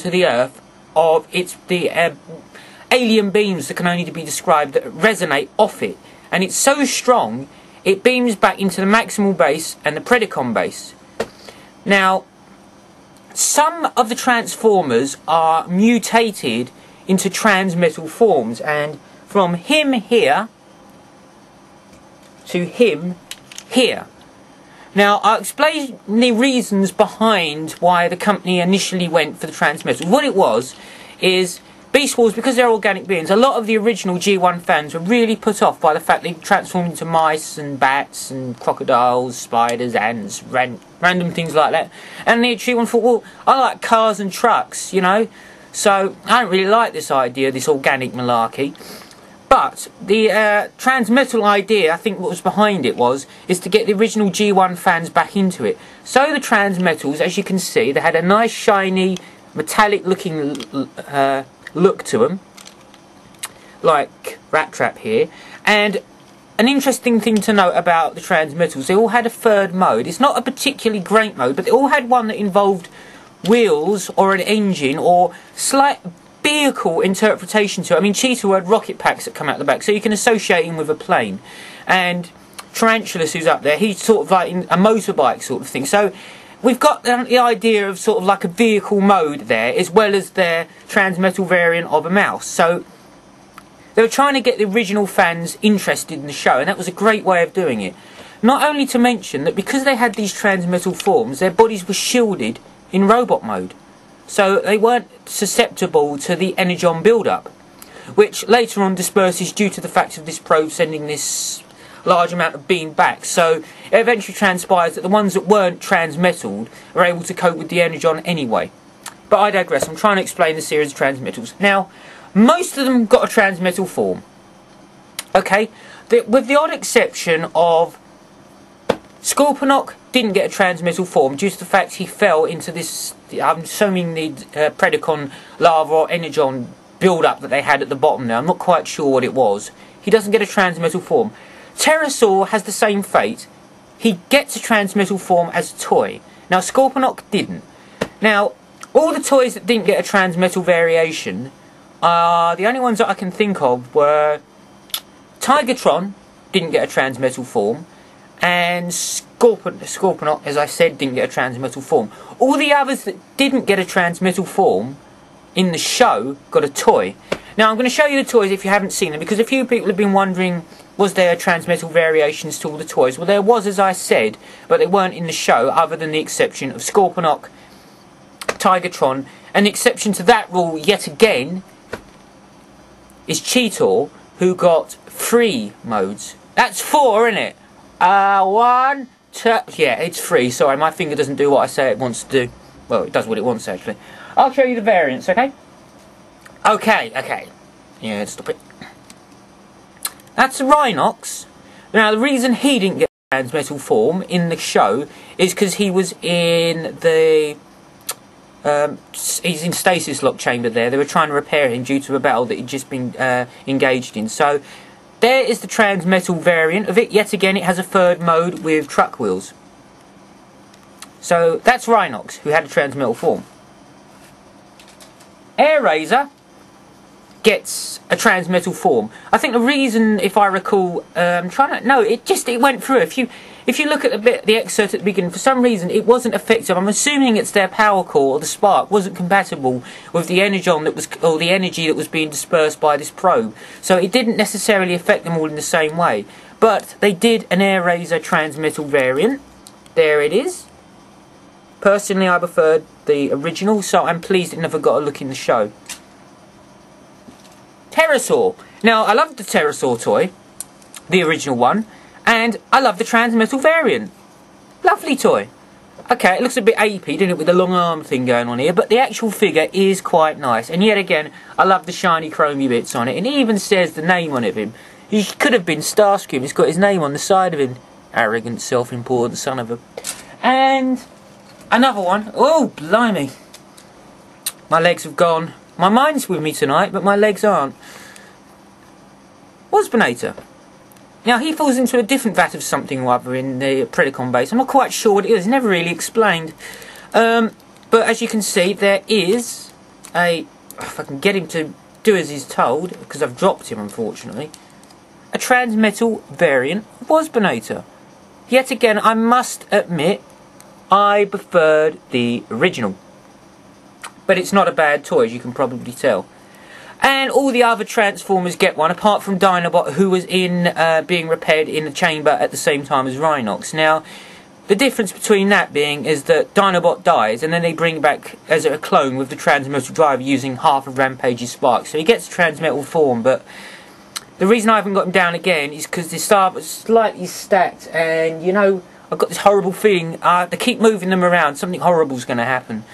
onto the Earth of the alien beams that can only be described that resonate off it, and it's so strong it beams back into the maximal base and the predicon base. Now, some of the transformers are mutated into transmetal forms, and from him here to him here. Now, I'll explain the reasons behind why the company initially went for the transmetals. What it was is Beast Wars, because they're organic beings, a lot of the original G1 fans were really put off by the fact they transformed into mice and bats and crocodiles, spiders, ants, random things like that. And the G1 thought, well, I like cars and trucks, you know, so I don't really like this idea, this organic malarkey. But the transmetal idea, I think what was behind it is to get the original G1 fans back into it. So the transmetals, as you can see, they had a nice shiny metallic looking look to them, like Rat Trap here. And an interesting thing to note about the transmetals, they all had a third mode. It's not a particularly great mode, but they all had one that involved wheels or an engine or slight vehicle interpretation to it. I mean, Cheetah had rocket packs that come out the back, so you can associate him with a plane. And Tarantulas, who's up there, he's sort of like in a motorbike sort of thing. So we've got the idea of sort of like a vehicle mode there, as well as their transmetal variant of a mouse. So they were trying to get the original fans interested in the show, and that was a great way of doing it. Not only to mention that because they had these transmetal forms, their bodies were shielded in robot mode. So they weren't susceptible to the energon build-up, which later on disperses due to the fact of this probe sending this large amount of beam back. So it eventually transpires that the ones that weren't transmetaled are able to cope with the energon anyway. But I digress. I'm trying to explain the series of transmetals. Now, most of them got a transmetal form. Okay, with the odd exception of Scorponok, didn't get a transmetal form due to the fact he fell into this, I'm assuming the Predacon lava or energon build-up that they had at the bottom there. I'm not quite sure what it was. He doesn't get a transmetal form. Pterosaur has the same fate. He gets a transmetal form as a toy. Now, Scorponok didn't. Now, all the toys that didn't get a transmetal variation, the only ones that I can think of were Tigatron, didn't get a transmetal form, and Scorponok, as I said, didn't get a transmetal form. All the others that didn't get a transmetal form in the show got a toy. Now, I'm going to show you the toys if you haven't seen them, because a few people have been wondering, was there transmetal variations to all the toys? Well, there was, as I said, but they weren't in the show, other than the exception of Scorponok, Tigatron, and the exception to that rule, yet again, is Cheetor, who got 3 modes. That's 4, isn't it? 1, 2... Yeah, it's 3. Sorry, my finger doesn't do what I say it wants to do. Well, it does what it wants, actually. I'll show you the variants, okay? Okay. Yeah, stop it. That's a Rhinox. Now, the reason he didn't get transmetal form in the show is because he was in the... he's in stasis lock chamber there. They were trying to repair him due to a battle that he'd just been engaged in. So, there is the transmetal variant of it. Yet again, it has a third mode with truck wheels. So, that's Rhinox, who had a transmetal form. Air Razor gets a transmetal form. I think the reason, if I recall, it went through. If you look at the excerpt at the beginning, for some reason it wasn't effective. I'm assuming it's their power core or the spark wasn't compatible with the energon that was, or the energy that was being dispersed by this probe. So it didn't necessarily affect them all in the same way. But they did an Air Razor transmetal variant. There it is. Personally, I preferred the original, so I'm pleased it never got a look in the show. Pterosaur. Now, I love the Pterosaur toy, the original one, and I love the transmetal variant. Lovely toy. Okay, it looks a bit apey, doesn't it, with the long arm thing going on here, but the actual figure is quite nice. And yet again, I love the shiny chromy bits on it, and it even says the name on it of him. He could have been Starscream. It's got his name on the side of him. Arrogant, self-important son of a... And another one. Oh, blimey. My legs have gone. My mind's with me tonight, but my legs aren't. Waspinator. Now, he falls into a different vat of something or other in the Predacon base. I'm not quite sure what it is. Never really explained. But as you can see, there is if I can get him to do as he's told, because I've dropped him unfortunately, a transmetal variant of Waspinator. Yet again, I must admit, I preferred the original. But it's not a bad toy, as you can probably tell. And all the other Transformers get one, apart from Dinobot, who was being repaired in the chamber at the same time as Rhinox. Now, the difference between that being is that Dinobot dies, and then they bring back as a clone with the Transmetal driver using half of Rampage's sparks. So he gets Transmetal form, but the reason I haven't got him down again is because the star was slightly stacked, and you know, I've got this horrible feeling, to keep moving them around, something horrible's going to happen.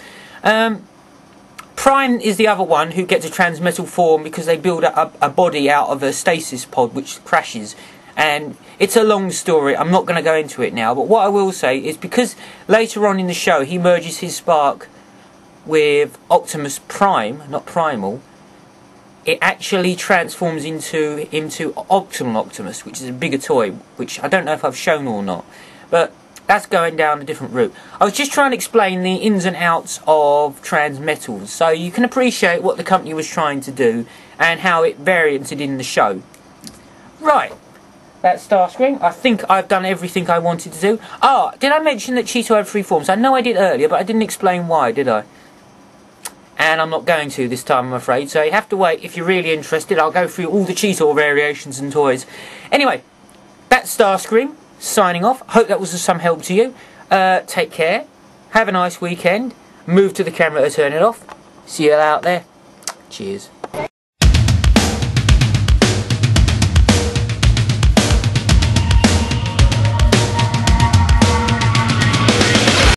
Prime is the other one who gets a transmetal form because they build a body out of a stasis pod which crashes. And it's a long story, I'm not going to go into it now, but what I will say is because later on in the show he merges his spark with Optimus Prime, not Primal, it actually transforms into Optimal Optimus, which is a bigger toy, which I don't know if I've shown or not, but that's going down a different route. I was just trying to explain the ins and outs of transmetals, so you can appreciate what the company was trying to do and how it varianted in the show. Right, that's Starscream. I think I've done everything I wanted to do. Ah, did I mention that Cheeto had 3 forms? I know I did earlier, but I didn't explain why, did I? And I'm not going to this time, I'm afraid, so you have to wait. If you're really interested, I'll go through all the Cheetor variations and toys. Anyway, that's Starscream. Signing off. Hope that was of some help to you. Take care. Have a nice weekend. Move to the camera to turn it off. See you out there. Cheers.